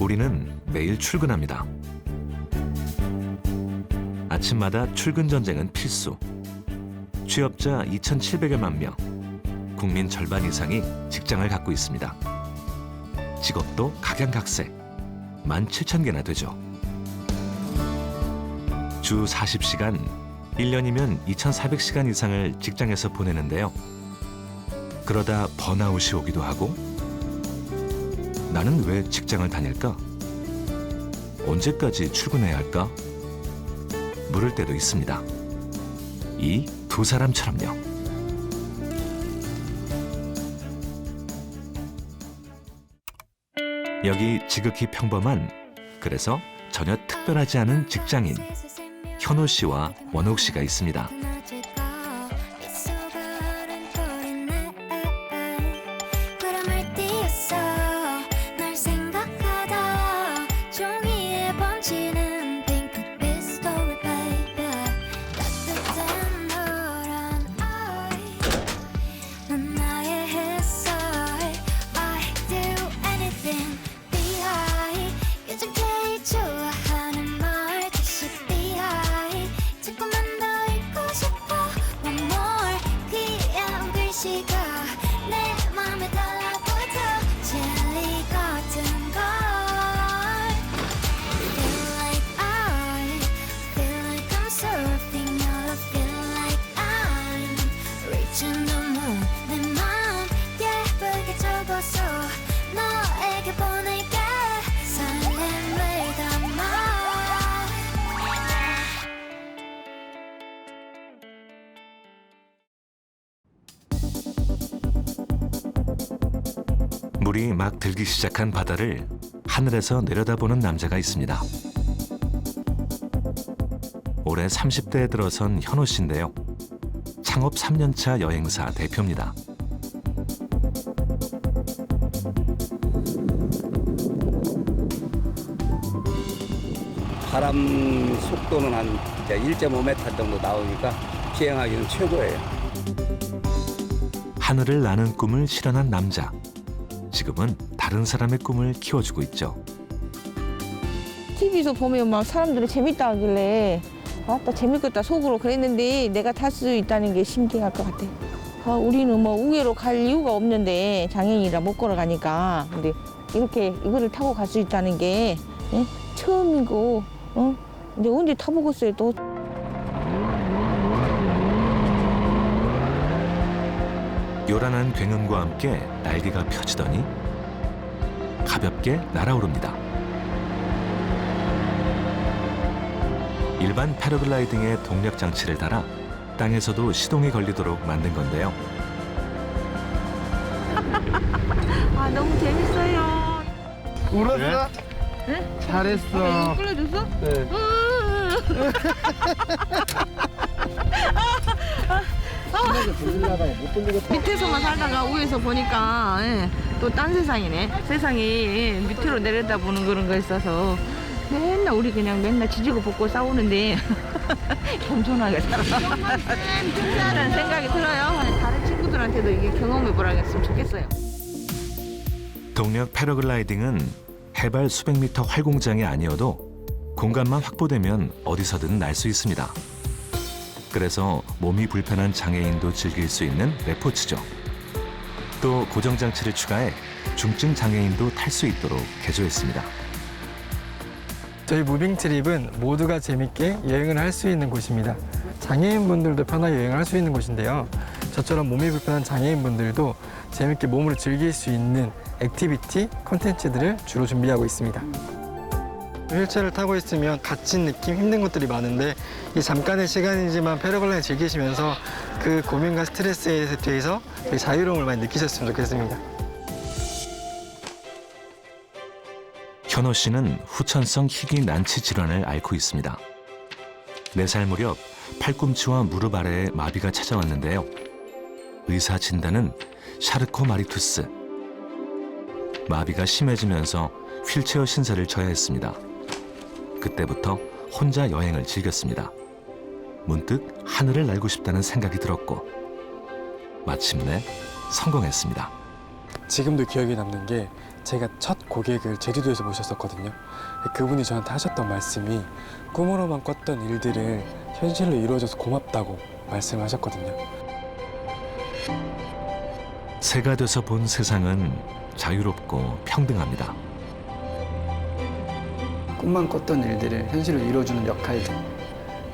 우리는 매일 출근합니다. 아침마다 출근 전쟁은 필수. 취업자 2,700여만 명, 국민 절반 이상이 직장을 갖고 있습니다. 직업도 각양각색, 17,000개나 되죠. 주 40시간, 1년이면 2,400시간 이상을 직장에서 보내는데요. 그러다 번아웃이 오기도 하고, 나는 왜 직장을 다닐까? 언제까지 출근해야 할까? 물을 때도 있습니다. 이 두 사람처럼요. 여기 지극히 평범한, 그래서 전혀 특별하지 않은 직장인 현호 씨와 원옥 씨가 있습니다. 물이 막 들기 시작한 바다를 하늘에서 내려다보는 남자가 있습니다. 올해 30대에 들어선 현호 씨인데요. 창업 3년차 여행사 대표입니다. 바람 속도는 한 1.5m 정도 나오니까 비행하기는 최고예요. 하늘을 나는 꿈을 실현한 남자. 지금은 다른 사람의 꿈을 키워주고 있죠. TV에서 보면 막 사람들이 재밌다 하길래 아따 재밌겠다 속으로 그랬는데 내가 탈 수 있다는 게 신기할 것 같아. 우리는 뭐 우회로 갈 이유가 없는데 장애인이라 못 걸어가니까 근데 이렇게 이거를 타고 갈 수 있다는 게 처음이고 근데 언제 타보겠어요 또. 요란한 굉음과 함께 날개가 펴지더니 가볍게 날아오릅니다. 일반 패러글라이딩의 동력 장치를 달아 땅에서도 시동이 걸리도록 만든 건데요. 아 너무 재밌어요. 울었어? 네? 잘했어. 이거 끌어줬어? 네. 밑에서만 살다가 위에서 보니까 또 딴 세상이네. 세상이 밑으로 내려다보는 그런 거 있어서 맨날 우리 그냥 맨날 지지고 볶고 싸우는데 겸손하게 살아라는 생각이 들어요. 다른 친구들한테도 이게 경험해보라고 했으면 좋겠어요. 동력 패러글라이딩은 해발 수백 미터 활공장이 아니어도 공간만 확보되면 어디서든 날 수 있습니다. 그래서 몸이 불편한 장애인도 즐길 수 있는 레포츠죠. 또 고정장치를 추가해 중증 장애인도 탈 수 있도록 개조했습니다. 저희 무빙 트립은 모두가 재밌게 여행을 할 수 있는 곳입니다. 장애인분들도 편하게 여행을 할 수 있는 곳인데요. 저처럼 몸이 불편한 장애인분들도 재밌게 몸으로 즐길 수 있는 액티비티, 콘텐츠들을 주로 준비하고 있습니다. 휠체어를 타고 있으면 갇힌 느낌, 힘든 것들이 많은데 이 잠깐의 시간이지만 패러글라이딩 즐기시면서 그 고민과 스트레스에 대해서 되게 자유로움을 많이 느끼셨으면 좋겠습니다. 현호 씨는 후천성 희귀 난치 질환을 앓고 있습니다. 4살 무렵 팔꿈치와 무릎 아래에 마비가 찾아왔는데요. 의사 진단은 샤르코마리투스. 마비가 심해지면서 휠체어 신세를 져야 했습니다. 그때부터 혼자 여행을 즐겼습니다. 문득 하늘을 날고 싶다는 생각이 들었고 마침내 성공했습니다. 지금도 기억에 남는 게 제가 첫 고객을 제주도에서 모셨었거든요. 그분이 저한테 하셨던 말씀이 꿈으로만 꿨던 일들을 현실로 이루어져서 고맙다고 말씀하셨거든요. 새가 돼서 본 세상은 자유롭고 평등합니다. 꿈만 꿨던 일들을 현실로 이루어주는 역할들.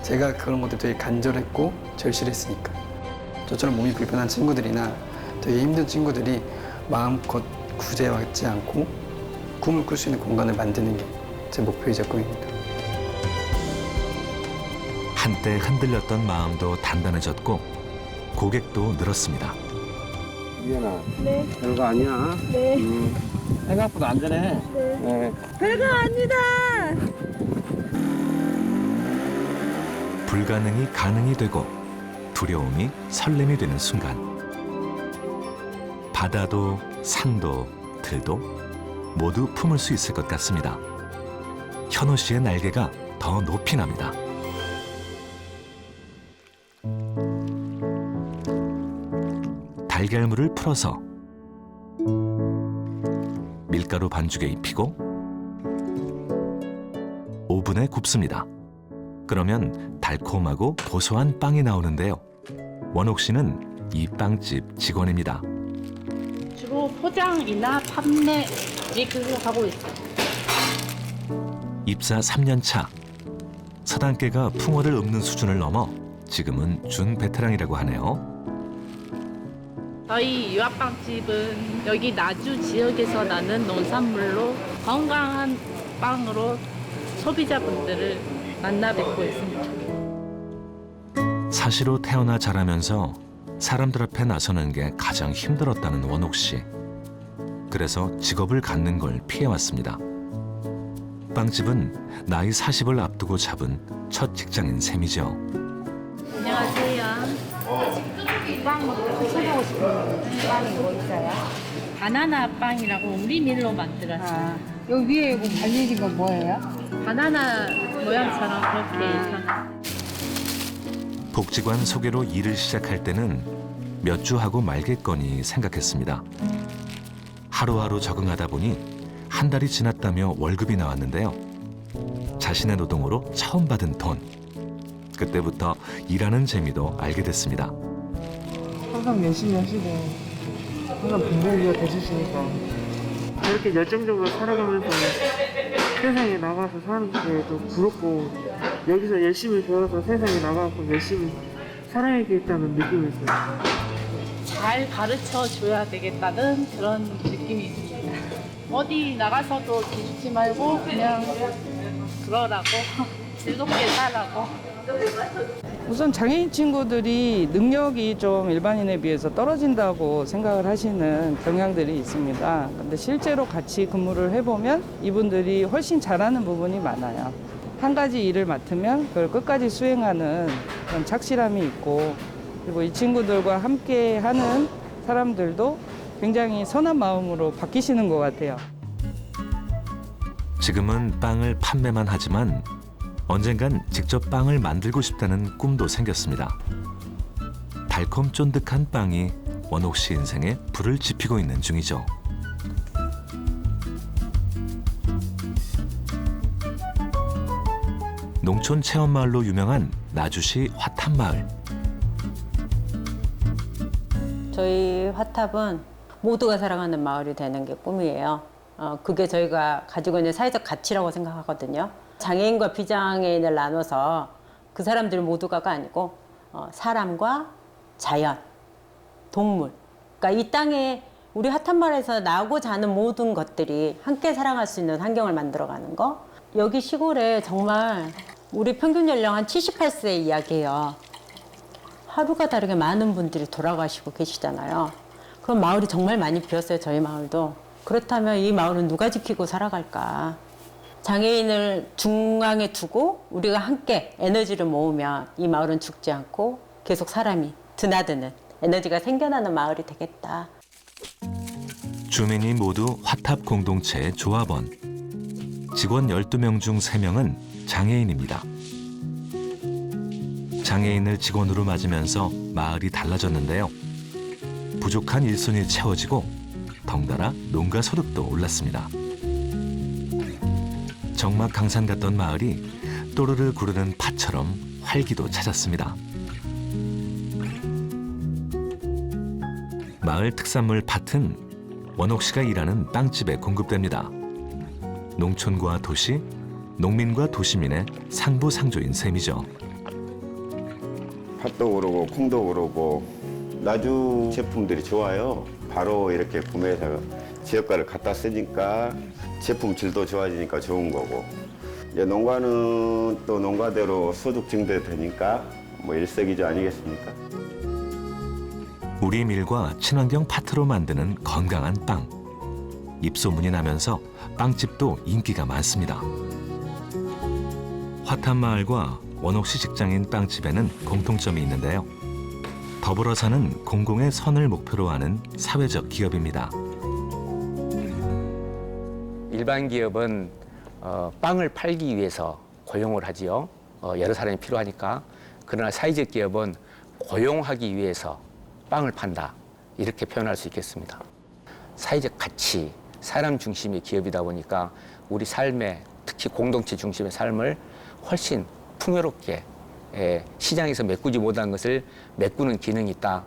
제가 그런 것들 되게 간절했고 절실했으니까. 저처럼 몸이 불편한 친구들이나 되게 힘든 친구들이 마음껏 구제받지 않고 꿈을 꿀 수 있는 공간을 만드는 게 제 목표이자 꿈입니다. 한때 흔들렸던 마음도 단단해졌고 고객도 늘었습니다. 미연아. 네. 별거 아니야. 네. 생각보다 안전해. 네. 별거 아니다. 불가능이 가능이 되고 두려움이 설렘이 되는 순간 바다도 산도 들도 모두 품을 수 있을 것 같습니다. 현호 씨의 날개가 더 높이 납니다. 달걀물을 풀어서 밀가루 반죽에 입히고 오븐에 굽습니다. 그러면 달콤하고 고소한 빵이 나오는데요. 원옥 씨는 이 빵집 직원입니다. 주로 포장이나 판매 그거 하고 있어요. 입사 3년 차. 서당계가 풍어를 읊는 수준을 넘어 지금은 준베테랑이라고 하네요. 저희 유아빵집은 여기 나주 지역에서 나는 농산물로 건강한 빵으로 소비자분들을 만나 뵙고 있습니다. 사시로 태어나 자라면서 사람들 앞에 나서는 게 가장 힘들었다는 원옥 씨. 그래서 직업을 갖는 걸 피해왔습니다. 빵집은 나이 40을 앞두고 잡은 첫 직장인 셈이죠. 안녕하세요. 빵 드셔보고 싶은 빵이 뭐 있어요? 바나나 빵이라고 우리 밀로 만들었어요. 여기 위에 이거 발리는 건 뭐예요? 바나나 모양처럼 그렇게 해서 복지관 소개로 일을 시작할 때는 몇 주 하고 말겠거니 생각했습니다. 하루하루 적응하다 보니 한 달이 지났다며 월급이 나왔는데요. 자신의 노동으로 처음 받은 돈. 그때부터 일하는 재미도 알게 됐습니다. 항상 열심히 하시고 항상 분들이 돼주시니까 이렇게 열정적으로 살아가면서 세상에 나가서 사는 게 더 부럽고 여기서 열심히 배워서 세상에 나가서 열심히 살아야겠다는 느낌이 있어요. 잘 가르쳐 줘야 되겠다는 그런 느낌이 있습니다. 어디 나가서도 기죽지 말고 그냥 그러라고 즐겁게 살라고. 우선 장애인 친구들이 능력이 좀 일반인에 비해서 떨어진다고 생각을 하시는 경향들이 있습니다. 근데 실제로 같이 근무를 해보면 이분들이 훨씬 잘하는 부분이 많아요. 한 가지 일을 맡으면 그걸 끝까지 수행하는 그런 착실함이 있고, 그리고 이 친구들과 함께 하는 사람들도 굉장히 선한 마음으로 바뀌시는 것 같아요. 지금은 빵을 판매만 하지만 언젠간 직접 빵을 만들고 싶다는 꿈도 생겼습니다. 달콤 쫀득한 빵이 원옥 씨 인생에 불을 지피고 있는 중이죠. 농촌 체험마을로 유명한 나주시 화탑마을. 저희 화탑은 모두가 사랑하는 마을이 되는 게 꿈이에요. 그게 저희가 가지고 있는 사회적 가치라고 생각하거든요. 장애인과 비장애인을 나눠서 그 사람들 모두가가 아니고 사람과 자연, 동물. 그러니까 이 땅에 우리 화탑마을에서 나고 자는 모든 것들이 함께 사랑할 수 있는 환경을 만들어가는 거. 여기 시골에 정말 우리 평균 연령 한 78세 이야기예요. 하루가 다르게 많은 분들이 돌아가시고 계시잖아요. 그럼 마을이 정말 많이 비었어요, 저희 마을도. 그렇다면 이 마을은 누가 지키고 살아갈까? 장애인을 중앙에 두고 우리가 함께 에너지를 모으면 이 마을은 죽지 않고 계속 사람이 드나드는 에너지가 생겨나는 마을이 되겠다. 주민이 모두 화탑 공동체의 조합원. 직원 12명 중 3명은 장애인입니다. 장애인을 직원으로 맞으면서 마을이 달라졌는데요. 부족한 일손이 채워지고 덩달아 농가 소득도 올랐습니다. 정막 강산 같던 마을이 또르르 구르는 팥처럼 활기도 찾았습니다. 마을 특산물 팥은 원옥 씨가 일하는 빵집에 공급됩니다. 농촌과 도시, 농민과 도시민의 상부상조인 셈이죠. 팥도 오르고 콩도 오르고 나주 제품들이 좋아요. 바로 이렇게 구매해서 지역가를 갖다 쓰니까 제품 질도 좋아지니까 좋은 거고, 이제 농가는 또 농가대로 소득 증대되니까 뭐 일석이조 아니겠습니까? 우리 밀과 친환경 팥으로 만드는 건강한 빵. 입소문이 나면서 빵집도 인기가 많습니다. 화탄마을과 원옥시 직장인 빵집에는 공통점이 있는데요. 더불어 사는 공공의 선을 목표로 하는 사회적 기업입니다. 일반 기업은 빵을 팔기 위해서 고용을 하지요. 여러 사람이 필요하니까. 그러나 사회적 기업은 고용하기 위해서 빵을 판다. 이렇게 표현할 수 있겠습니다. 사회적 가치, 사람 중심의 기업이다 보니까 우리 삶의, 특히 공동체 중심의 삶을 훨씬 풍요롭게 시장에서 메꾸지 못한 것을 메꾸는 기능이 있다.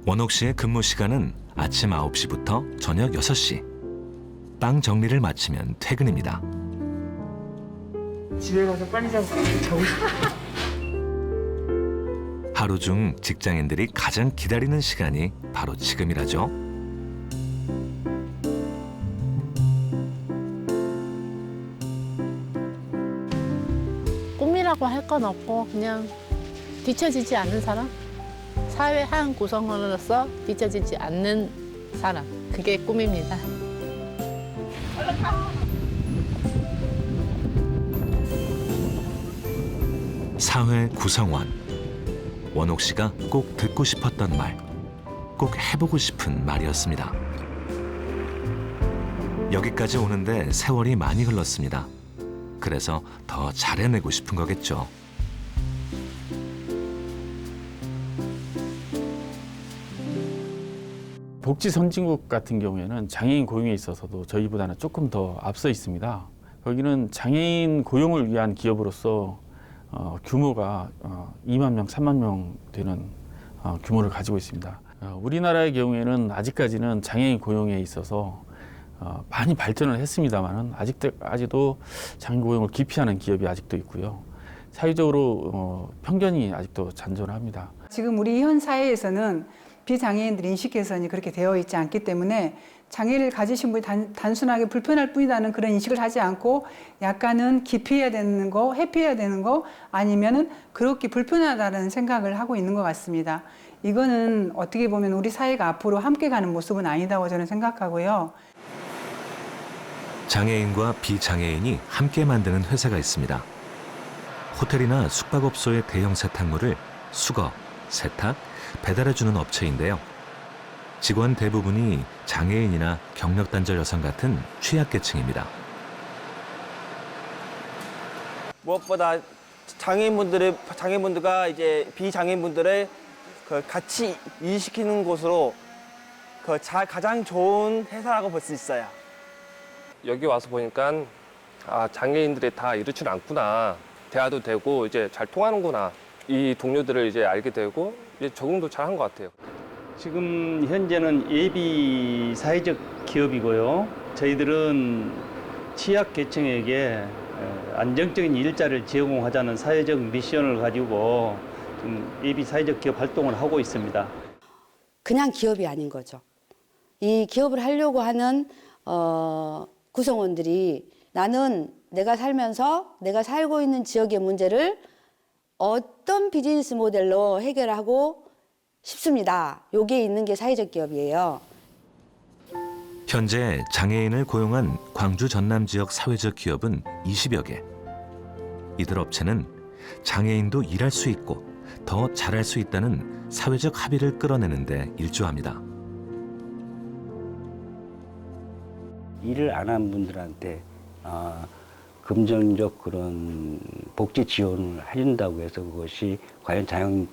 원옥 씨의 근무 시간은 아침 9시부터 저녁 6시. 빵 정리를 마치면 퇴근입니다. 집에 가서 빨리 자고 싶어. 하루 중 직장인들이 가장 기다리는 시간이 바로 지금이라죠. 꿈이라고 할 건 없고 그냥 뒤처지지 않는 사람? 사회 한 구성원으로서 뒤처지지 않는 사람. 그게 꿈입니다. 사회 구성원. 원옥 씨가 꼭 듣고 싶었던 말, 꼭 해보고 싶은 말이었습니다. 여기까지 오는데 세월이 많이 흘렀습니다. 그래서 더 잘해내고 싶은 거겠죠. 복지 선진국 같은 경우에는 장애인 고용에 있어서도 저희보다는 조금 더 앞서 있습니다. 거기는 장애인 고용을 위한 기업으로서 규모가 2만 명, 3만 명 되는 규모를 가지고 있습니다. 우리나라의 경우에는 아직까지는 장애인 고용에 있어서 많이 발전을 했습니다만은 아직도 장애인 고용을 기피하는 기업이 아직도 있고요. 사회적으로 편견이 아직도 잔존합니다. 지금 우리 현 사회에서는 비장애인들 인식 개선이 그렇게 되어 있지 않기 때문에 장애를 가지신 분이 단순하게 불편할 뿐이라는 그런 인식을 하지 않고 약간은 기피해야 되는 거, 회피해야 되는 거, 아니면은 그렇게 불편하다는 생각을 하고 있는 것 같습니다. 이거는 어떻게 보면 우리 사회가 앞으로 함께 가는 모습은 아니다고 저는 생각하고요. 장애인과 비장애인이 함께 만드는 회사가 있습니다. 호텔이나 숙박업소의 대형 세탁물을 수거, 세탁, 배달해주는 업체인데요. 직원 대부분이 장애인이나 경력단절 여성 같은 취약계층입니다. 무엇보다 장애인분들과 이제 비장애인분들을 같이 일시키는 곳으로 가장 좋은 회사라고 볼 수 있어요. 여기 와서 보니까 장애인들이 다 이렇지는 않구나. 대화도 되고 이제 잘 통하는구나. 이 동료들을 이제 알게 되고 이제 적응도 잘 한 것 같아요. 지금 현재는 예비 사회적 기업이고요. 저희들은 취약계층에게 안정적인 일자리를 제공하자는 사회적 미션을 가지고 지금 예비 사회적 기업 활동을 하고 있습니다. 그냥 기업이 아닌 거죠. 이 기업을 하려고 하는 구성원들이 나는 내가 살면서 내가 살고 있는 지역의 문제를 어떤 비즈니스 모델로 해결하고 싶습니다. 여기에 있는 게 사회적 기업이에요. 현재 장애인을 고용한 광주 전남 지역 사회적 기업은 20여 개. 이들 업체는 장애인도 일할 수 있고 더 잘할 수 있다는 사회적 합의를 끌어내는 데 일조합니다. 일을 안 한 분들한테 금전적 그런 복지 지원을 해준다고 해서 그것이 과연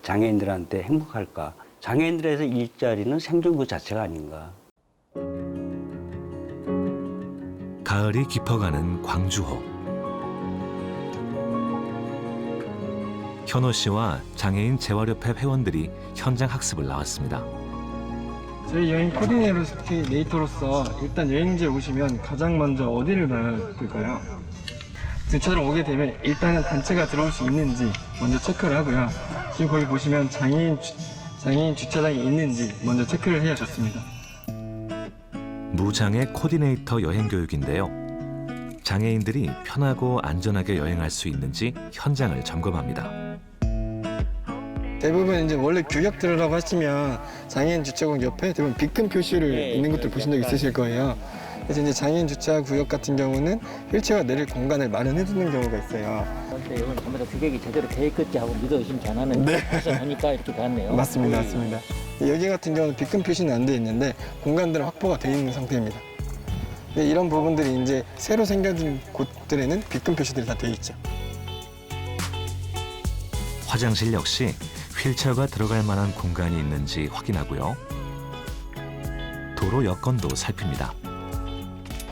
장애인들한테 행복할까? 장애인들에서 일자리는 생존 그 자체가 아닌가. 가을이 깊어가는 광주호. 현호 씨와 장애인 재활협회 회원들이 현장 학습을 나왔습니다. 저희 여행 코디네이터로서 일단 여행지에 오시면 가장 먼저 어디를 봐야 될까요? 저처럼 오게 되면 일단은 단체가 들어올 수 있는지 먼저 체크를 하고요. 지금 거기 보시면 장애인 주차장이 있는지 먼저 체크를 해야 좋습니다. 무장애 코디네이터 여행 교육인데요. 장애인들이 편하고 안전하게 여행할 수 있는지 현장을 점검합니다. 대부분 이제 원래 규격들이라고 하시면 장애인 주차구역 옆에 대부분 B큰 표시를 있는 것들 보신 적 있으실 거예요. 그래서 이제 장애인 주차 구역 같은 경우는 휠체어가 내릴 공간을 마련해 두는 경우가 있어요. 근데 이건 전부 다 규격이 제대로 돼 있겠지 하고 믿어지면 전화는 하니까 이렇게 갔네요. 맞습니다, 맞습니다. 여기 같은 경우는 B큰 표시는 안 돼 있는데 공간들은 확보가 돼 있는 상태입니다. 근데 이런 부분들이 이제 새로 생겨진 곳들에는 B큰 표시들이 다 돼 있죠. 화장실 역시 휠체어가 들어갈 만한 공간이 있는지 확인하고요. 도로 여건도 살핍니다.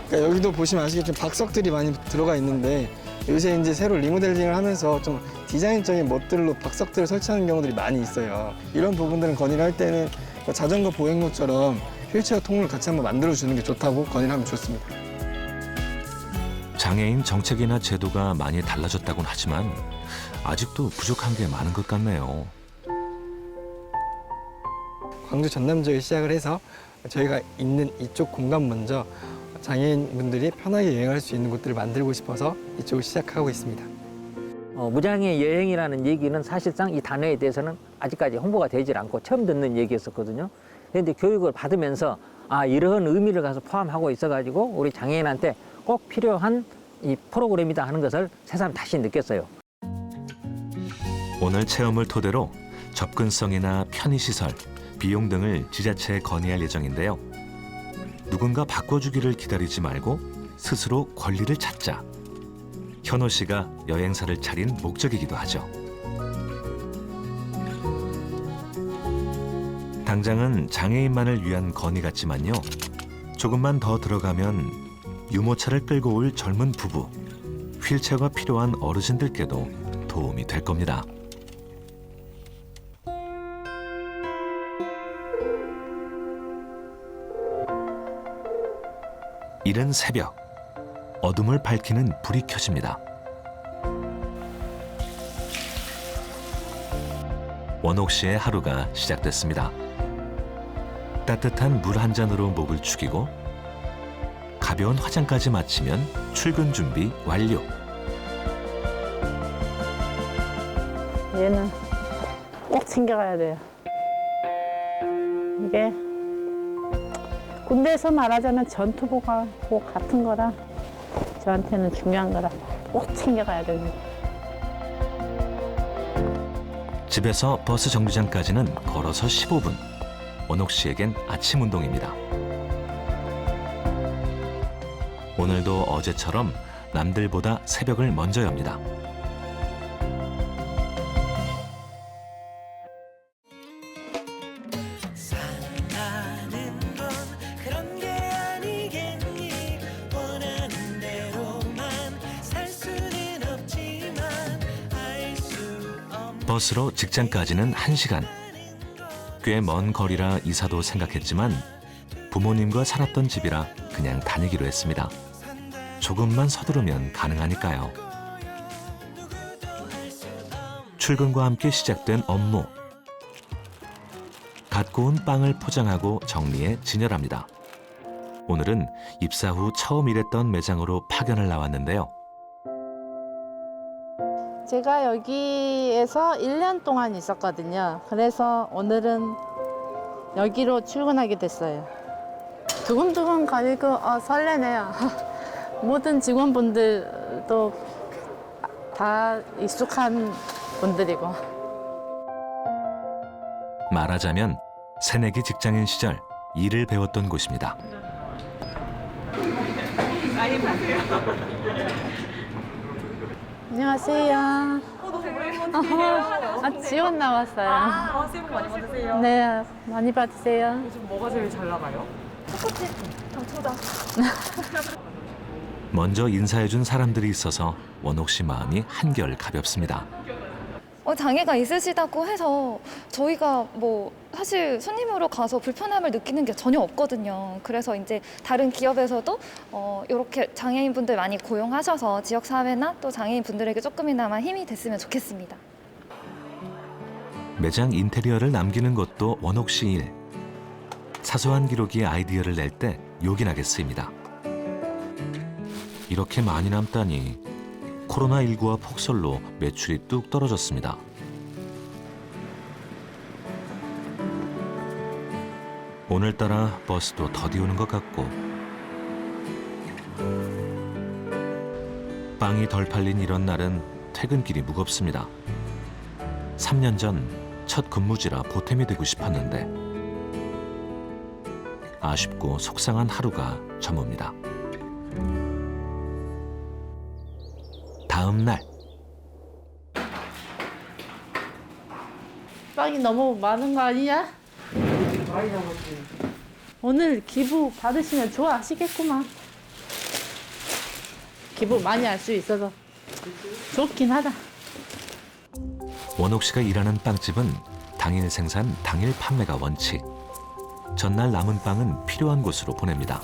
그러니까 여기도 보시면 아시겠지만 박석들이 많이 들어가 있는데 요새 이제 새로 리모델링을 하면서 좀 디자인적인 멋들로 박석들을 설치하는 경우들이 많이 있어요. 이런 부분들은 건의를 할 때는 자전거 보행로처럼 휠체어 통로를 같이 한번 만들어주는 게 좋다고 건의를 하면 좋습니다. 장애인 정책이나 제도가 많이 달라졌다곤 하지만 아직도 부족한 게 많은 것 같네요. 광주 전남 지역에 시작을 해서 저희가 있는 이쪽 공간 먼저 장애인분들이 편하게 여행할 수 있는 곳들을 만들고 싶어서 이쪽을 시작하고 있습니다. 무장애 여행이라는 얘기는 사실상 이 단어에 대해서는 아직까지 홍보가 되질 않고 처음 듣는 얘기였었거든요. 그런데 교육을 받으면서 이러한 의미를 가서 포함하고 있어가지고 우리 장애인한테 꼭 필요한 이 프로그램이다 하는 것을 새삼 다시 느꼈어요. 오늘 체험을 토대로 접근성이나 편의시설, 비용 등을 지자체에 건의할 예정인데요. 누군가 바꿔주기를 기다리지 말고 스스로 권리를 찾자. 현호 씨가 여행사를 차린 목적이기도 하죠. 당장은 장애인만을 위한 건의 같지만요. 조금만 더 들어가면 유모차를 끌고 올 젊은 부부, 휠체어가 필요한 어르신들께도 도움이 될 겁니다. 이른 새벽, 어둠을 밝히는 불이 켜집니다. 원옥 씨의 하루가 시작됐습니다. 따뜻한 물 한 잔으로 목을 축이고 가벼운 화장까지 마치면 출근 준비 완료. 얘는 꼭 챙겨가야 돼요. 이게 군대에서 말하자면 전투복 같은 거라 저한테는 중요한 거라 꼭 챙겨가야 됩니다. 집에서 버스 정류장까지는 걸어서 15분. 원옥 씨에겐 아침 운동입니다. 오늘도 어제처럼 남들보다 새벽을 먼저 엽니다. 버스로 직장까지는 1시간. 꽤 먼 거리라 이사도 생각했지만 부모님과 살았던 집이라 그냥 다니기로 했습니다. 조금만 서두르면 가능하니까요. 출근과 함께 시작된 업무. 갓 구운 빵을 포장하고 정리해 진열합니다. 오늘은 입사 후 처음 일했던 매장으로 파견을 나왔는데요. 제가 여기에서 1년 동안 있었거든요. 그래서 오늘은 여기로 출근하게 됐어요. 두근두근 거리고 설레네요. 모든 직원분들도 다 익숙한 분들이고. 말하자면 새내기 직장인 시절 일을 배웠던 곳입니다. 안녕하세요. 지원 나왔어요. 새해 복 많이 받으세요. 네, 많이 받으세요. 요즘 뭐가 제일 잘 나가요? 똑같이 당초다. 먼저 인사해준 사람들이 있어서 원옥 씨 마음이 한결 가볍습니다. 장애가 있으시다고 해서 저희가 뭐 사실 손님으로 가서 불편함을 느끼는 게 전혀 없거든요. 그래서 이제 다른 기업에서도 이렇게 장애인분들 많이 고용하셔서 지역사회나 또 장애인분들에게 조금이나마 힘이 됐으면 좋겠습니다. 매장 인테리어를 남기는 것도 원옥 씨 일. 사소한 기록이 아이디어를 낼 때 요긴하게 쓰입니다. 이렇게 많이 남다니 코로나19와 폭설로 매출이 뚝 떨어졌습니다. 오늘따라 버스도 더디 오는 것 같고 빵이 덜 팔린 이런 날은 퇴근길이 무겁습니다. 3년 전 첫 근무지라 보탬이 되고 싶었는데 아쉽고 속상한 하루가 저뭅니다. 다음 날 빵이 너무 많은 거 아니냐? 많이 남았지. 오늘 기부 받으시면 좋아하시겠구만. 기부 많이 할 수 있어서 좋긴 하다. 원옥 씨가 일하는 빵집은 당일 생산, 당일 판매가 원칙. 전날 남은 빵은 필요한 곳으로 보냅니다.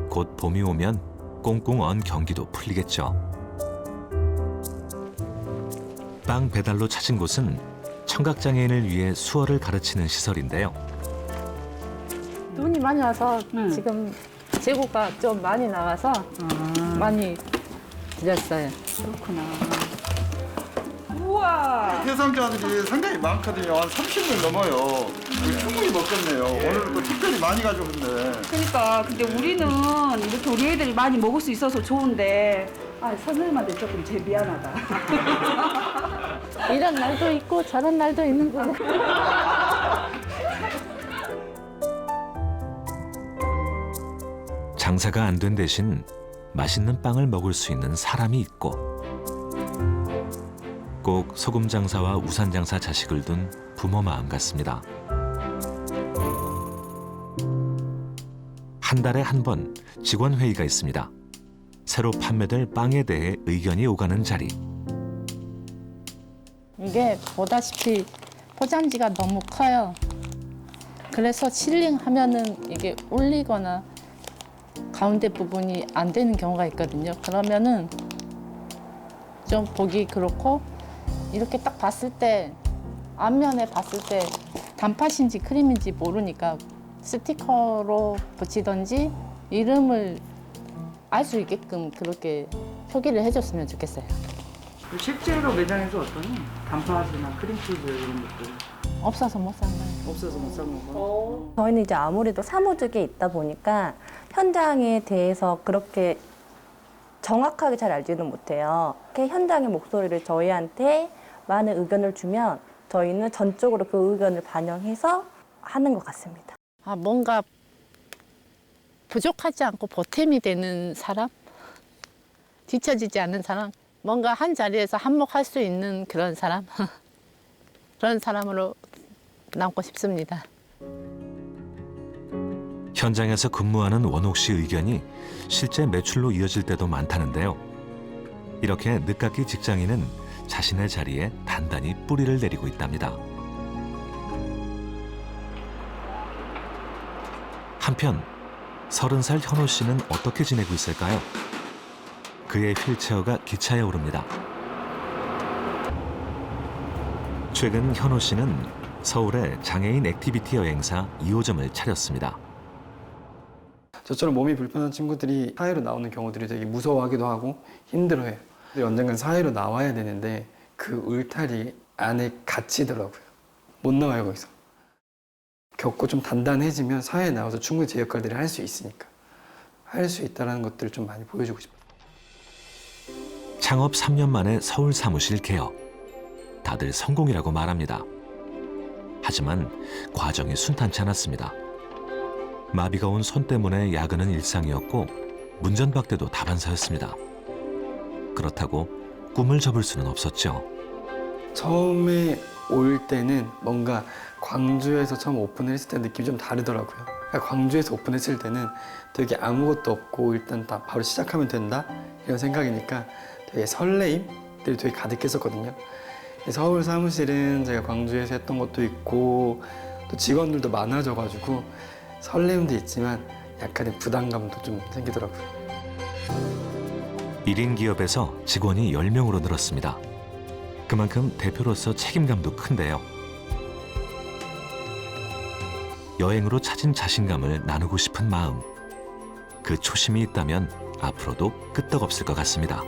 곧 봄이 오면 꽁꽁 언 경기도 풀리겠죠. 빵 배달로 찾은 곳은 청각장애인을 위해 수어를 가르치는 시설인데요. 눈이 많이 와서 지금 재고가 좀 많이 나와서 많이 드렸어요. 그렇구나. 우와. 대상자들이 상당히 많거든요. 한 30명 넘어요. 충분히 먹겠네요. 오늘 또 특별히 많이 가져오셨네. 그러니까 근데 우리는 이렇게 우리 애들이 많이 먹을 수 있어서 좋은데 선생님한테 조금 제 미안하다. 이런 날도 있고 저런 날도 있는 거고. 장사가 안 된 대신 맛있는 빵을 먹을 수 있는 사람이 있고 꼭 소금 장사와 우산 장사 자식을 둔 부모 마음 같습니다. 한 달에 한 번 직원 회의가 있습니다. 새로 판매될 빵에 대해 의견이 오가는 자리. 이게 보다시피 포장지가 너무 커요. 그래서 실링하면은 이게 올리거나 가운데 부분이 안 되는 경우가 있거든요. 그러면은 좀 보기 그렇고 이렇게 딱 봤을 때 앞면에 봤을 때 단팥인지 크림인지 모르니까 스티커로 붙이던지 이름을 알 수 있게끔 그렇게 표기를 해줬으면 좋겠어요. 실제로 매장에서 어떤 단팥이나 크림치즈 이런 것들 없어서 못 산 거예요. 없어서 못 산 거. 저희는 이제 아무래도 사무직에 있다 보니까 현장에 대해서 그렇게 정확하게 잘 알지는 못해요. 이렇게 현장의 목소리를 저희한테 많은 의견을 주면 저희는 전적으로 그 의견을 반영해서 하는 것 같습니다. 뭔가 부족하지 않고 보탬이 되는 사람? 뒤처지지 않는 사람? 뭔가 한 자리에서 한몫할 수 있는 그런 사람? 그런 사람으로 남고 싶습니다. 현장에서 근무하는 원옥 씨 의견이 실제 매출로 이어질 때도 많다는데요. 이렇게 늦깎이 직장인은 자신의 자리에 단단히 뿌리를 내리고 있답니다. 한편 30살 현호 씨는 어떻게 지내고 있을까요? 그의 휠체어가 기차에 오릅니다. 최근 현호 씨는 서울에 장애인 액티비티 여행사 2호점을 차렸습니다. 저처럼 몸이 불편한 친구들이 사회로 나오는 경우들이 되게 무서워하기도 하고 힘들어해요. 근데 언젠간 사회로 나와야 되는데 그 울타리 안에 갇히더라고요. 못 나와요, 거기서. 겪고 좀 단단해지면 사회에 나와서 충분히 제 역할들을 할 수 있으니까. 할 수 있다는 것들을 좀 많이 보여주고 싶어요. 창업 3년 만에 서울 사무실 개업. 다들 성공이라고 말합니다. 하지만 과정이 순탄치 않았습니다. 마비가 온 손 때문에 야근은 일상이었고 문전박대도 다반사였습니다. 그렇다고 꿈을 접을 수는 없었죠. 처음에 올 때는 뭔가 광주에서 처음 오픈을 했을 때 느낌이 좀 다르더라고요. 그러니까 광주에서 오픈했을 때는 되게 아무것도 없고 일단 다 바로 시작하면 된다 이런 생각이니까 되게 설레임들이 되게 가득했었거든요. 서울 사무실은 제가 광주에서 했던 것도 있고 또 직원들도 많아져가지고 설렘도 있지만 약간의 부담감도 좀 생기더라고요. 1인 기업에서 직원이 10명으로 늘었습니다. 그만큼 대표로서 책임감도 큰데요. 여행으로 찾은 자신감을 나누고 싶은 마음. 그 초심이 있다면 앞으로도 끄떡없을 것 같습니다.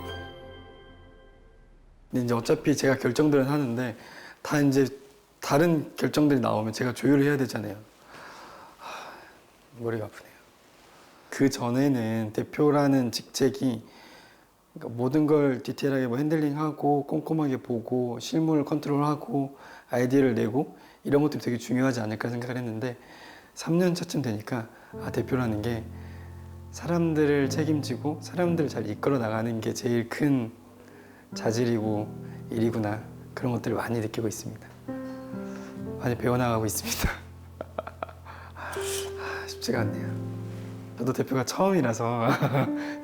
근데 이제 어차피 제가 결정들은 하는데 다 이제 다른 결정들이 나오면 제가 조율을 해야 되잖아요. 머리가 아프네요. 그 전에는 대표라는 직책이 그러니까 모든 걸 디테일하게 뭐 핸들링하고 꼼꼼하게 보고 실무를 컨트롤하고 아이디어를 내고 이런 것들이 되게 중요하지 않을까 생각을 했는데 3년 차쯤 되니까 대표라는 게 사람들을 책임지고 사람들을 잘 이끌어 나가는 게 제일 큰 자질이고 일이구나 그런 것들을 많이 느끼고 있습니다. 많이 배워나가고 있습니다. 쉽지가 않네요. 저도 대표가 처음이라서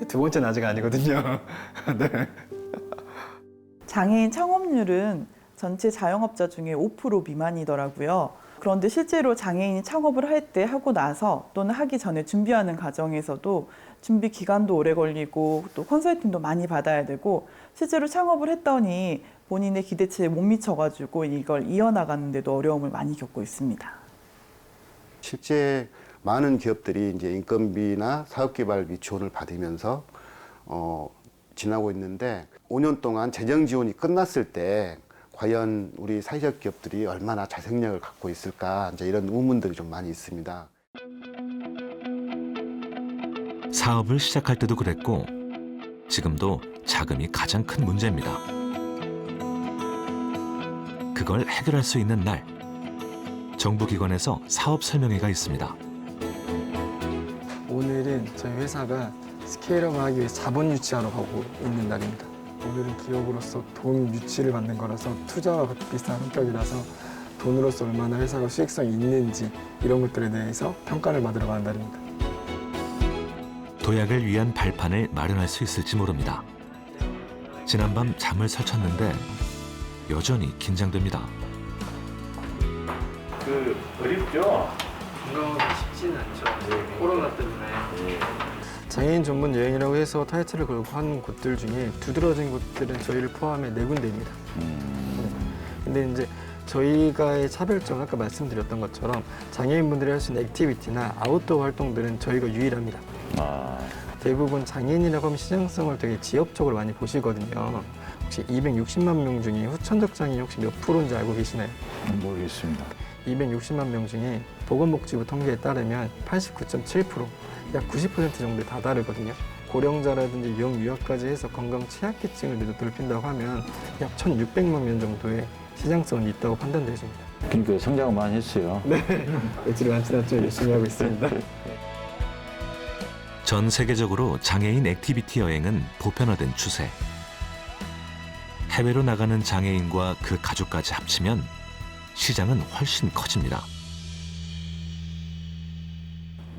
두 번째는 아직 아니거든요. 네. 장애인 창업률은 전체 자영업자 중에 5% 미만이더라고요. 그런데 실제로 장애인이 창업을 할 때 하고 나서 또는 하기 전에 준비하는 과정에서도 준비 기간도 오래 걸리고 또 컨설팅도 많이 받아야 되고 실제로 창업을 했더니 본인의 기대치에 못 미쳐가지고 이걸 이어나가는 데도 어려움을 많이 겪고 있습니다. 실제 많은 기업들이 이제 인건비나 사업개발비 지원을 받으면서 지나고 있는데 5년 동안 재정 지원이 끝났을 때 과연 우리 사회적 기업들이 얼마나 자생력을 갖고 있을까 이제 이런 의문들이 좀 많이 있습니다. 사업을 시작할 때도 그랬고 지금도 자금이 가장 큰 문제입니다. 그걸 해결할 수 있는 날 정부기관에서 사업 설명회가 있습니다. 오늘은 저희 회사가 스케일업을 하기 위해서 자본 유치하러 가고 있는 날입니다. 오늘은 기업으로서 돈 유치를 받는 거라서 투자와 비슷한 성격이라서 돈으로서 얼마나 회사가 수익성이 있는지 이런 것들에 대해서 평가를 받으러 가는 날입니다. 도약을 위한 발판을 마련할 수 있을지 모릅니다. 지난밤 잠을 설쳤는데 여전히 긴장됩니다. 어렵죠? 건강하기 쉽지는 않죠. 코로나 때문에. 장애인 전문 여행이라고 해서 타이틀을 걸고 하는 곳들 중에 두드러진 곳들은 저희를 포함해 4군데입니다. 근데 이제 저희가의 차별점은 아까 말씀드렸던 것처럼 장애인분들이 할 수 있는 액티비티나 아웃도어 활동들은 저희가 유일합니다. 대부분 장애인이라고 하면 시장성을 되게 지역적으로 많이 보시거든요. 혹시 260만 명 중에 후천적 장애인 혹시 몇 프로인지 알고 계시나요? 모르겠습니다. 260만 명 중에 보건복지부 통계에 따르면 89.7%, 약 90% 정도에 다다르거든요. 고령자라든지 유형 유아까지 해서 건강 취약계층을 넓힌다고 하면 약 1,600만 명 정도의 시장성이 있다고 판단되십니다. 그러니까 성장을 많이 했어요. 네, 외출이 많지 않죠. 열심히 하고 있습니다. 전 세계적으로 장애인 액티비티 여행은 보편화된 추세. 해외로 나가는 장애인과 그 가족까지 합치면 시장은 훨씬 커집니다.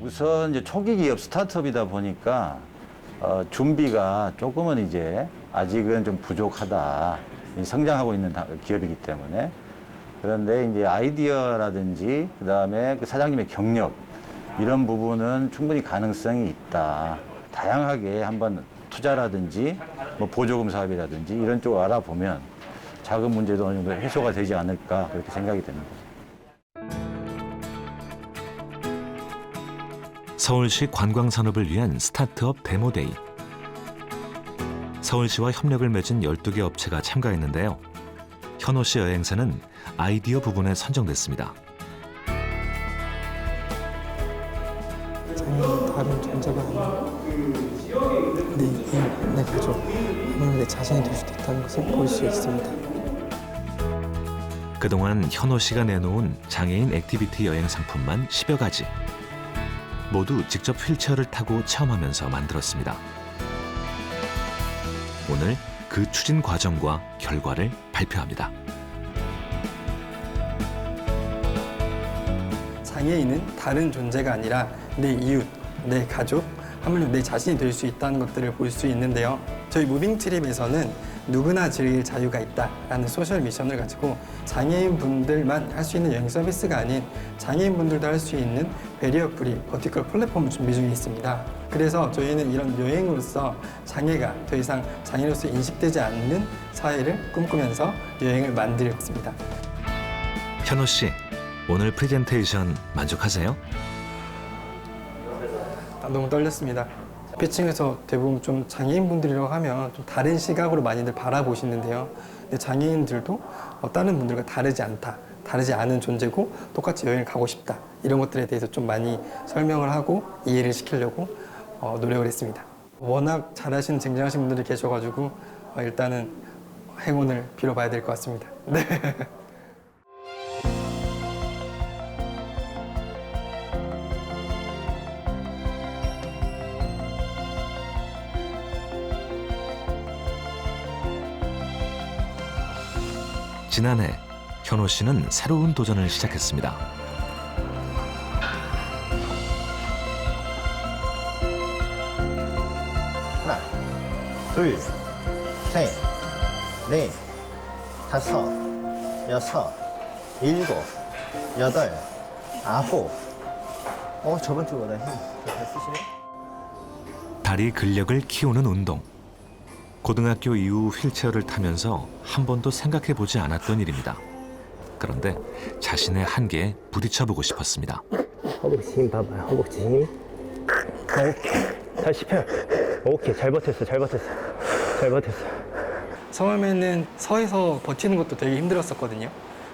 우선 이제 초기 기업 스타트업이다 보니까 준비가 조금은 이제 아직은 좀 부족하다. 성장하고 있는 기업이기 때문에. 그런데 이제 아이디어라든지 그다음에 그 사장님의 경력 이런 부분은 충분히 가능성이 있다. 다양하게 한번 투자라든지 뭐 보조금 사업이라든지 이런 쪽을 알아보면 자금 문제도 어느 정도 해소가 되지 않을까 그렇게 생각이 됩니다. 서울시 관광산업을 위한 스타트업 데모데이. 서울시와 협력을 맺은 12개 업체가 참가했는데요. 현호 씨 여행사는 아이디어 부분에 선정됐습니다. 다른 존재가 아닌 내 가족, 오늘 내 자신이 될 수도 있다는 것을 볼 수 있습니다. 그동안 현호 씨가 내놓은 장애인 액티비티 여행 상품만 10여 가지. 모두 직접 휠체어를 타고 체험하면서 만들었습니다. 오늘 그 추진 과정과 결과를 발표합니다. 장애인은 다른 존재가 아니라 내 이웃, 내 가족, 하물며 내 자신이 될 수 있다는 것들을 볼 수 있는데요. 저희 무빙트립에서는 누구나 즐길 자유가 있다라는 소셜 미션을 가지고 장애인 분들만 할 수 있는 여행 서비스가 아닌 장애인 분들도 할 수 있는 배리어 프리 버티컬 플랫폼을 준비 중에 있습니다. 그래서 저희는 이런 여행으로서 장애가 더 이상 장애로서 인식되지 않는 사회를 꿈꾸면서 여행을 만들고 있습니다. 현호 씨, 오늘 프레젠테이션 만족하세요? 너무 떨렸습니다. 피칭에서 대부분 좀 장애인분들이라고 하면 좀 다른 시각으로 많이들 바라보시는데요. 근데 장애인들도 다른 분들과 다르지 않다, 다르지 않은 존재고 똑같이 여행을 가고 싶다. 이런 것들에 대해서 좀 많이 설명을 하고 이해를 시키려고 노력을 했습니다. 워낙 잘하시는 쟁쟁하신 분들이 계셔가지고 일단은 행운을 빌어봐야 될 것 같습니다. 네. 지난해 현호 씨는 새로운 도전을 시작했습니다. 하나, 둘, 셋, 넷, 다섯, 여섯, 일곱, 여덟, 아홉. 저번 주보다 힘 잘 쓰시네. 다리 근력을 키우는 운동. 고등학교 이후 휠체어를 타면서 한 번도 생각해보지 않았던 일입니다. 그런데 자신의 한계에 부딪혀보고 싶었습니다. 허벅지 힘 봐봐요. 허벅지 힘. 오케이. 다시 펴. 오케이. 잘 버텼어. 잘 버텼어. 잘 버텼어. 처음에는 서에서 버티는 것도 되게 힘들었었거든요.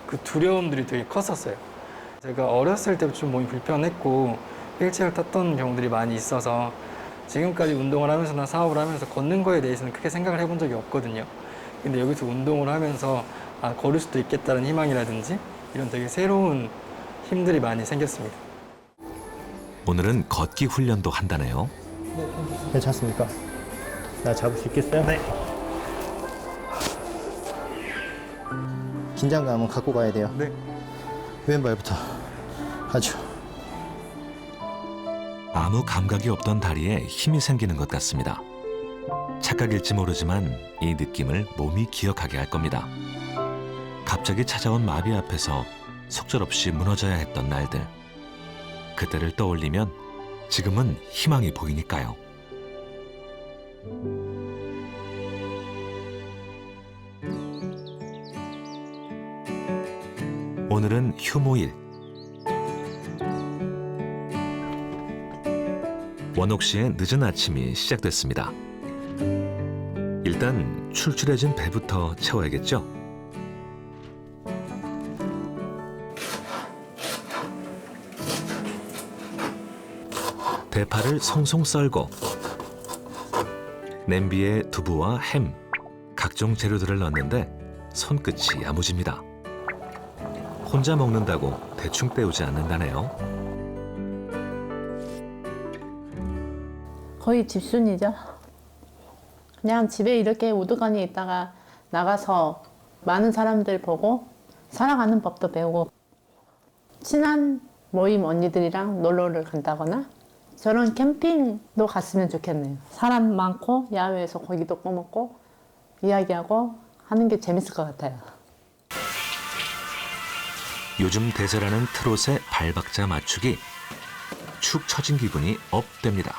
그 두려움들이 되게 컸었어요. 제가 어렸을 때부터 좀 몸이 불편했고 휠체어를 탔던 경우들이 많이 있어서 지금까지 운동을 하면서나 사업을 하면서 걷는 거에 대해서는 크게 생각을 해본 적이 없거든요. 근데 여기서 운동을 하면서 걸을 수도 있겠다는 희망이라든지 이런 되게 새로운 힘들이 많이 생겼습니다. 오늘은 걷기 훈련도 한다네요. 괜찮습니까? 나 잡을 수 있겠어요? 네. 긴장감은 갖고 가야 돼요. 네. 왼발부터 아주. 아무 감각이 없던 다리에 힘이 생기는 것 같습니다. 착각일지 모르지만 이 느낌을 몸이 기억하게 할 겁니다. 갑자기 찾아온 마비 앞에서 속절없이 무너져야 했던 날들. 그때를 떠올리면 지금은 희망이 보이니까요. 오늘은 휴무일. 원옥 씨의 늦은 아침이 시작됐습니다. 일단 출출해진 배부터 채워야겠죠? 대파를 송송 썰고 냄비에 두부와 햄, 각종 재료들을 넣는데 손끝이 야무집니다. 혼자 먹는다고 대충 때우지 않는다네요. 거의 집순이죠. 그냥 집에 이렇게 우두커니 있다가 나가서 많은 사람들 보고 살아가는 법도 배우고 친한 모임 언니들이랑 놀러를 간다거나 저런 캠핑도 갔으면 좋겠네요. 사람 많고 야외에서 고기도 구워먹고 이야기하고 하는 게 재밌을 것 같아요. 요즘 대세라는 트롯의 발박자 맞추기. 축 처진 기분이 업됩니다.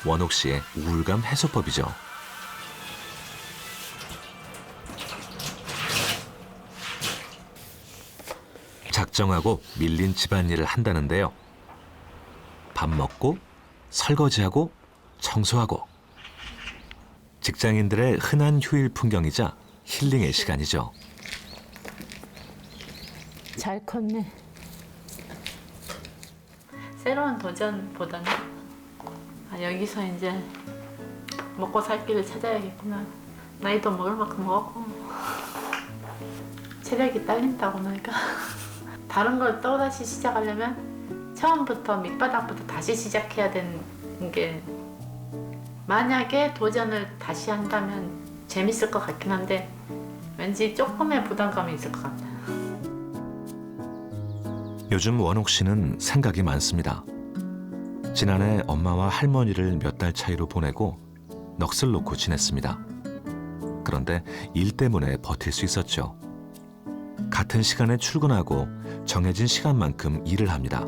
원옥 씨의 우울감 해소법이죠. 작정하고 밀린 집안일을 한다는데요. 밥 먹고 설거지하고 청소하고. 직장인들의 흔한 휴일 풍경이자 힐링의 시간이죠. 잘 컸네. 새로운 도전보다는 여기서 이제 먹고 살 길을 찾아야겠구나. 나이도 먹을 만큼 먹었고 체력이 딸린다고 하니까 다른 걸 또다시 시작하려면 처음부터 밑바닥부터 다시 시작해야 되는 게 만약에 도전을 다시 한다면 재밌을 것 같긴 한데 왠지 조금의 부담감이 있을 것 같아요. 요즘 원옥 씨는 생각이 많습니다. 지난해 엄마와 할머니를 몇 달 차이로 보내고 넋을 놓고 지냈습니다. 그런데 일 때문에 버틸 수 있었죠. 같은 시간에 출근하고 정해진 시간만큼 일을 합니다.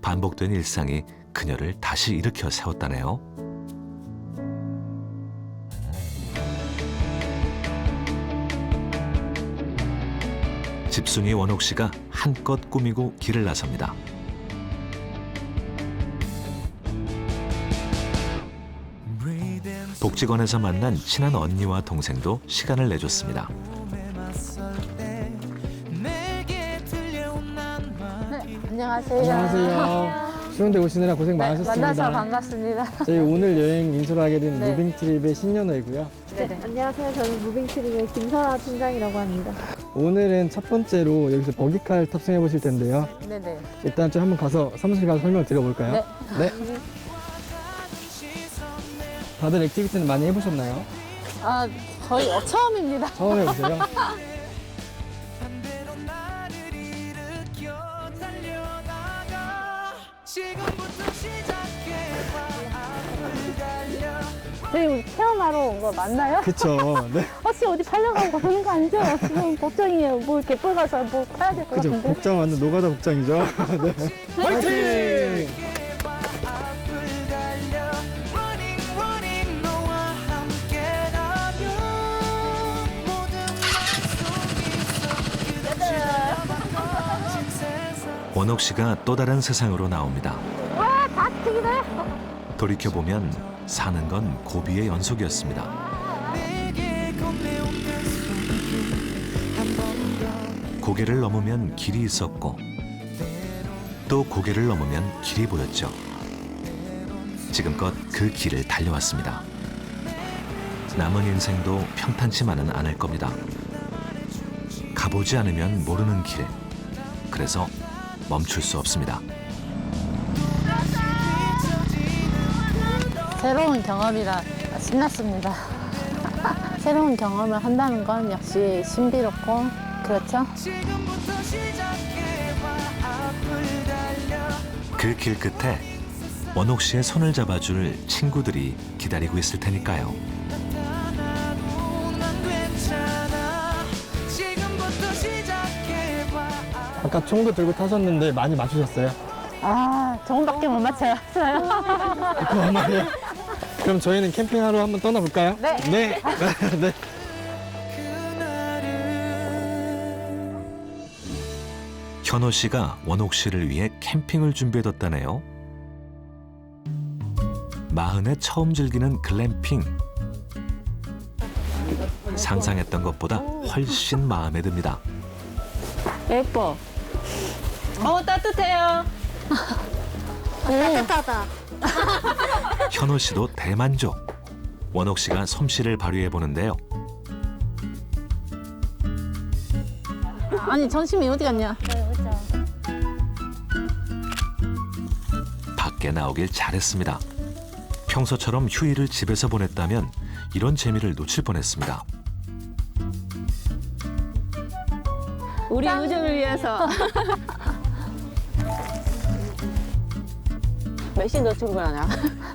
반복된 일상이 그녀를 다시 일으켜 세웠다네요. 집순이 원옥 씨가 한껏 꾸미고 길을 나섭니다. 복지관에서 만난 친한 언니와 동생도 시간을 내줬습니다. 안녕하세요. 안녕하세요. 추운데 오시느라 고생 많으셨습니다. 만나서 반갑습니다. 저희 오늘 여행 인솔 하게 된 네. 무빙트립의 신년호이고요. 네, 안녕하세요. 저는 무빙트립의 김선아 팀장이라고 합니다. 오늘은 첫 번째로 여기서 버기카를 탑승해 보실 텐데요. 네네. 일단 좀 한번 가서 사무실 가서 설명 드려볼까요? 네. 다들 액티비티는 많이 해보셨나요? 아, 거의 처음입니다. 처음 해보세요? 저희 체험하러 온 거 맞나요? 그쵸. 네. 혹시 어디 팔려가고 그런 거 아니죠? 지금 걱정이에요. 뭐 이렇게 뿔 가서 뭐 파야 될 것 그죠. 같은데. 복장 완전 노가다 복장이죠. 네. 화이팅! 원옥 씨가 또 다른 세상으로 나옵니다. 와, 다 튀기네. 돌이켜보면 사는 건 고비의 연속이었습니다. 고개를 넘으면 길이 있었고 또 고개를 넘으면 길이 보였죠. 지금껏 그 길을 달려왔습니다. 남은 인생도 평탄치만은 않을 겁니다. 가보지 않으면 모르는 길. 그래서 멈출 수 없습니다. 새로운 경험이라 신났습니다. 새로운 경험을 한다는 건 역시 신비롭고 그렇죠? 그 길 끝에 원옥 씨의 손을 잡아줄 친구들이 기다리고 있을 테니까요. 아까 총도 들고 타셨는데 많이 맞추셨어요? 아, 조금밖에 못 맞춰요. 그거 말이에요. 그럼 저희는 캠핑하러 한번 떠나볼까요? 네. 네. 네. 현호 씨가 원옥 씨를 위해 캠핑을 준비해뒀다네요. 마흔에 처음 즐기는 글램핑. 상상했던 것보다 훨씬 마음에 듭니다. 예뻐. 따뜻해요. 따뜻하다. 현호 씨도 대만족. 원옥 씨가 솜씨를 발휘해 보는데요. 아니, 전심이 어디 갔냐? 밖에 나오길 잘했습니다. 평소처럼 휴일을 집에서 보냈다면 이런 재미를 놓칠 뻔했습니다. 우리 우정을 위해서. 몇 시에 너 출근하냐?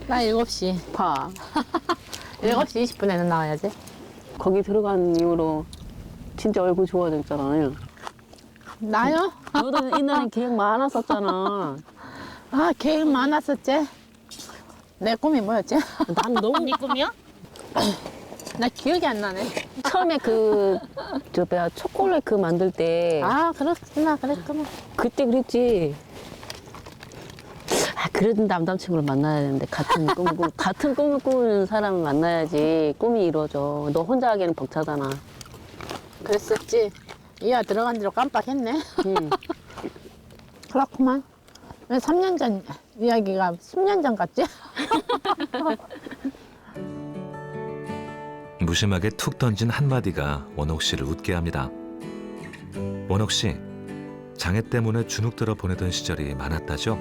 나 7시. 봐. 7시 20분에는 나와야지. 거기 들어간 이후로 진짜 얼굴 좋아졌잖아요. 나요? 너도 옛날에 계획 많았었잖아. 아, 계획 많았었지? 내 꿈이 뭐였지? 난 너무 네 꿈이야? 나 기억이 안 나네. 처음에 저 뭐야 초콜릿 그 만들 때. 아, 그렇구나, 그랬구나. 그때 그랬지. 아, 그래도 남자친구를 만나야 되는데 같은 꿈을 꾸는 사람을 만나야지 꿈이 이루어져. 너 혼자 하기에는 벅차잖아. 그랬었지. 이야 들어간 대로 깜빡했네. 그렇구만. 왜 3년 전 이야기가 10년 전 같지? 무심하게 툭 던진 한마디가 원옥 씨를 웃게 합니다. 원옥 씨, 장애 때문에 주눅 들어 보내던 시절이 많았다죠?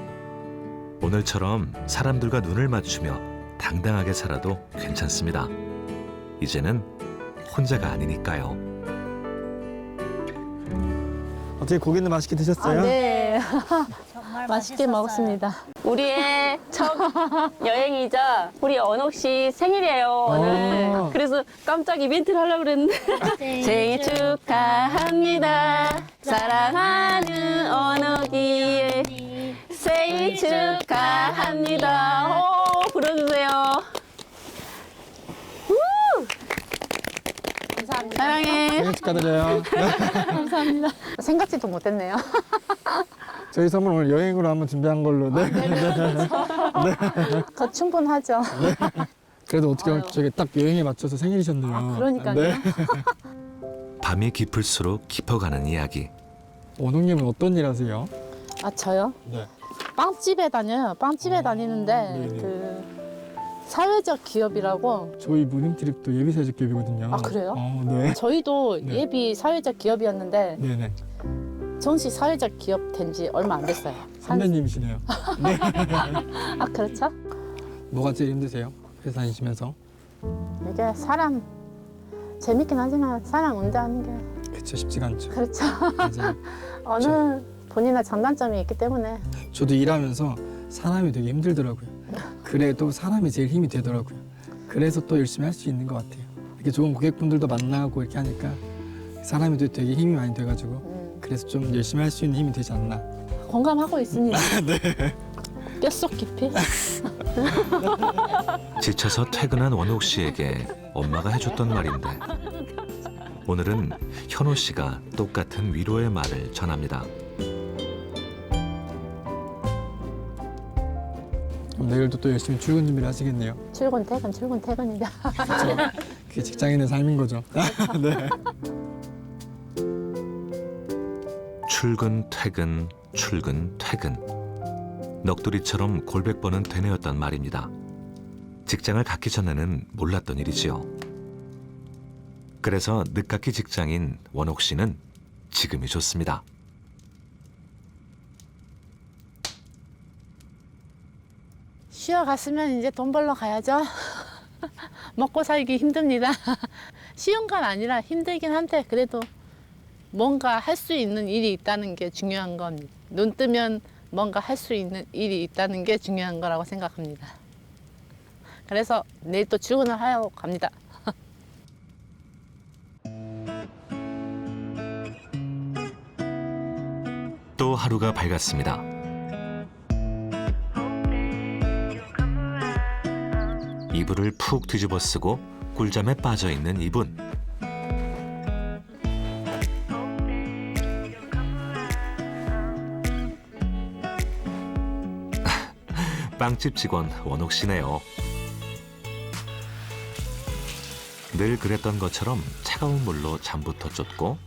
오늘처럼 사람들과 눈을 맞추며 당당하게 살아도 괜찮습니다. 이제는 혼자가 아니니까요. 어떻게 고기는 맛있게 드셨어요? 네. 맛있게 먹었습니다. 우리의 첫 여행이자 우리 언옥 씨 생일이에요, 오늘. 그래서 깜짝 이벤트를 하려고 그랬는데. 생일 축하합니다. 사랑하는 언옥이의 생일 축하합니다. 불러주세요. 감사합니다. 사랑해. 생일 축하드려요. 감사합니다. 생각지도 못했네요. 저희 선물 오늘 여행으로 한번 준비한 걸로. 네. 더 충분하죠. 그래도 어떻게 저게 딱 여행에 맞춰서 생일이셨네요. 그러니까요. 네. 밤이 깊을수록 깊어가는 이야기. 원웅님은 어떤 일 하세요? 아, 저요? 네. 빵집에 다녀요. 빵집에 다니는데 그 사회적 기업이라고. 저희 무빙트립도 예비 사회적 기업이거든요. 아, 그래요? 네. 저희도 네. 예비 사회적 기업이었는데 네네. 정식 사회적 기업 된 지 얼마 안 됐어요. 선배님이시네요. 네. 아, 그렇죠? 뭐가 제일 힘드세요? 회사 다니시면서? 이게 사람 재밌긴 하지만 사람 응대하는 게 그렇죠, 쉽지가 않죠. 그렇죠. 맞아요. 어느 본인의 장단점이 있기 때문에. 저도 일하면서 사람이 되게 힘들더라고요. 그래도 사람이 제일 힘이 되더라고요. 그래서 또 열심히 할 수 있는 것 같아요. 이렇게 좋은 고객분들도 만나고 이렇게 하니까 사람이 되게 힘이 많이 돼가지고 그래서 좀 열심히 할 수 있는 힘이 되지 않나. 공감하고 있습니다. 네. 뼛속 깊이. 지쳐서 퇴근한 원옥 씨에게 엄마가 해줬던 말인데 오늘은 현호 씨가 똑같은 위로의 말을 전합니다. 그럼 내일도 또 열심히 출근 준비를 하시겠네요. 출근 퇴근이다. 그렇죠. 그게 직장인의 삶인 거죠. 네. 출근 퇴근 출근 퇴근 넋두리처럼 골백 번은 되뇌었단 말입니다. 직장을 갖기 전에는 몰랐던 일이지요. 그래서 늦깎이 직장인 원옥 씨는 지금이 좋습니다. 쉬어갔으면 이제 돈 벌러 가야죠. 먹고 살기 힘듭니다. 쉬운 건 아니라 힘들긴 한데 그래도 뭔가 할 수 있는 일이 있다는 게 중요한 겁니다. 눈 뜨면 뭔가 할 수 있는 일이 있다는 게 중요한 거라고 생각합니다. 그래서 내일 또 출근을 하러 갑니다. 또 하루가 밝았습니다. 이불을 푹 뒤집어 쓰고 꿀잠에 빠져 있는 이분. 빵집 직원 원옥 씨네요. 늘 그랬던 것처럼 차가운 물로 잠부터 쫓고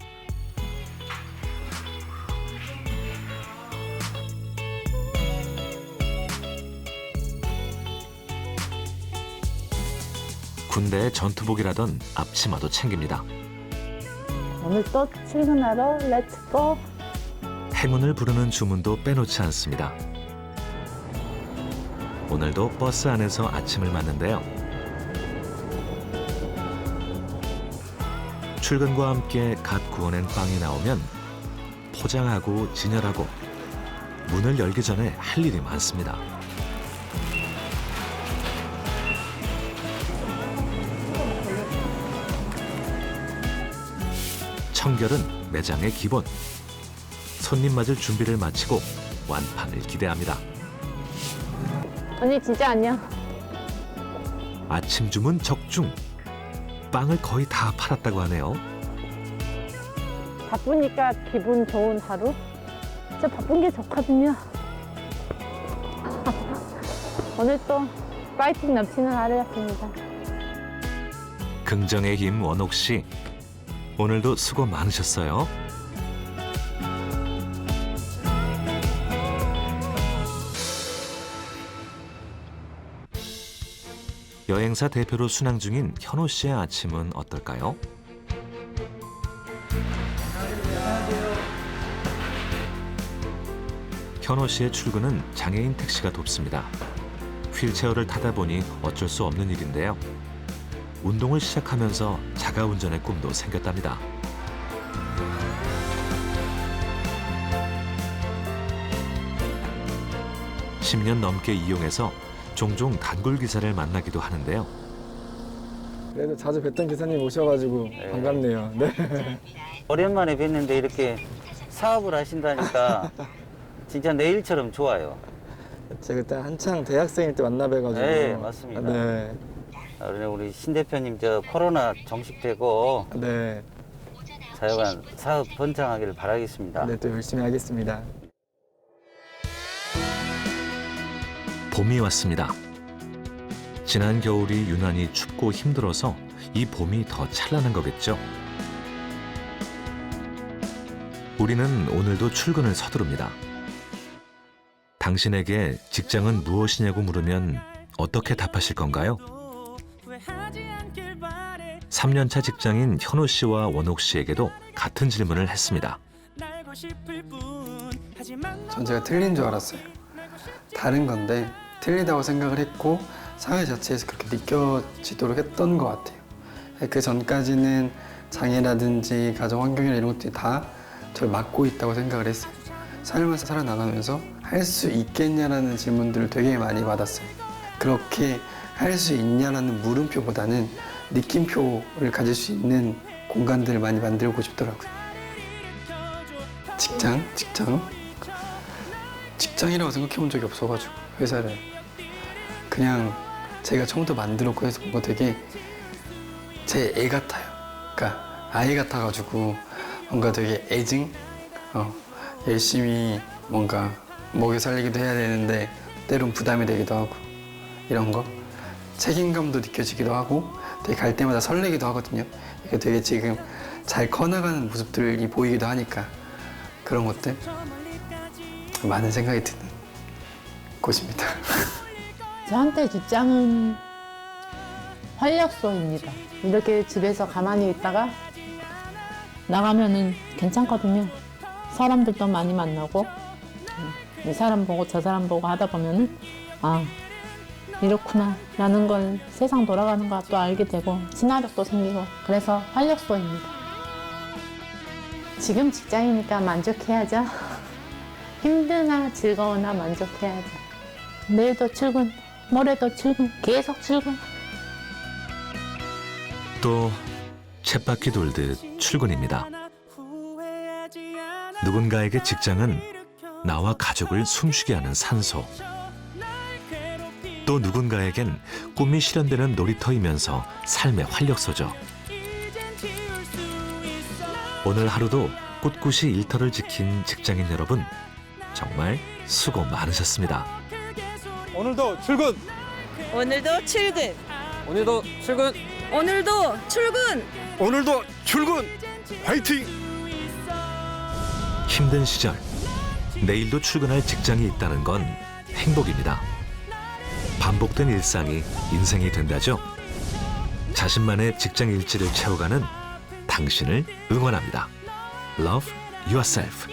군대의 전투복이라던 앞치마도 챙깁니다. 오늘 또 출근하러 렛츠고. 행운을 부르는 주문도 빼놓지 않습니다. 오늘도 버스 안에서 아침을 맞는데요. 출근과 함께 갓 구워낸 빵이 나오면 포장하고 진열하고 문을 열기 전에 할 일이 많습니다. 청결은 매장의 기본. 손님 맞을 준비를 마치고 완판을 기대합니다. 언니 진짜 안녕. 아침 주문 적중. 빵을 거의 다 팔았다고 하네요. 바쁘니까 기분 좋은 하루? 진짜 바쁜 게 좋거든요. 오늘 또 파이팅 넘치는 하루였습니다. 긍정의 힘 원옥 씨. 오늘도 수고 많으셨어요. 여행사 대표로 순항 중인 현호 씨의 아침은 어떨까요? 현호 씨의 출근은 장애인 택시가 돕습니다. 휠체어를 타다 보니 어쩔 수 없는 일인데요. 운동을 시작하면서 자가운전의 꿈도 생겼답니다. (10년) 넘게 이용해서 종종 단골 기사를 만나기도 하는데요. 그래도 자주 뵀던 기사님 오셔가지고 반갑네요. 네. 오랜만에 뵀는데 이렇게 사업을 하신다니까 진짜 내일처럼 좋아요. 제가 그때 한창 대학생일 때 만나 뵈가지고. 네, 맞습니다. 네. 우리 신 대표님 저 코로나 종식되고 네. 자여간 사업 번창하기를 바라겠습니다. 네, 또 열심히 하겠습니다. 봄이 왔습니다. 지난 겨울이 유난히 춥고 힘들어서 이 봄이 더 찬란한 거겠죠. 우리는 오늘도 출근을 서두릅니다. 당신에게 직장은 무엇이냐고 물으면 어떻게 답하실 건가요? 3년차 직장인 현호 씨와 원옥 씨에게도 같은 질문을 했습니다. 전 제가 틀린 줄 알았어요. 다른 건데 틀리다고 생각을 했고 사회 자체에서 그렇게 느껴지도록 했던 것 같아요. 그 전까지는 장애라든지 가정 환경이나 이런 것들이 다 저를 막고 있다고 생각을 했어요. 삶을 살아나가면서 할 수 있겠냐라는 질문들을 되게 많이 받았어요. 그렇게 할 수 있냐라는 물음표보다는 느낌표를 가질 수 있는 공간들을 많이 만들고 싶더라고요. 직장이라고 생각해 본 적이 없어가지고 회사를 그냥 제가 처음부터 만들었고 해서 뭔가 되게 제 애 같아요. 그러니까 아이 같아가지고 뭔가 되게 애증? 열심히 뭔가 먹여 살리기도 해야 되는데 때론 부담이 되기도 하고 이런 거 책임감도 느껴지기도 하고 되게 갈 때마다 설레기도 하거든요. 이게 되게 지금 잘 커나가는 모습들이 보이기도 하니까 그런 것들 많은 생각이 드는 곳입니다. 저한테 직장은 활력소입니다. 이렇게 집에서 가만히 있다가 나가면은 괜찮거든요. 사람들도 많이 만나고 이 사람 보고 저 사람 보고 하다 보면은 아 이렇구나 라는 걸 세상 돌아가는 걸 또 알게 되고 친화력도 생기고 그래서 활력소입니다. 지금 직장이니까 만족해야죠. 힘드나 즐거우나 만족해야죠. 내일도 출근, 모레도 출근, 계속 출근. 또 쳇바퀴 돌듯 출근입니다. 누군가에게 직장은 나와 가족을 숨쉬게 하는 산소. 또 누군가에겐 꿈이 실현되는 놀이터이면서 삶의 활력소죠. 오늘 하루도 꿋꿋이 일터를 지킨 직장인 여러분, 정말 수고 많으셨습니다. 오늘도 출근! 오늘도 출근! 오늘도 출근! 오늘도 출근! 오늘도 출근! 화이팅! 힘든 시절, 내일도 출근할 직장이 있다는 건 행복입니다. 반복된 일상이 인생이 된다죠. 자신만의 직장 일지를 채워가는 당신을 응원합니다. Love yourself.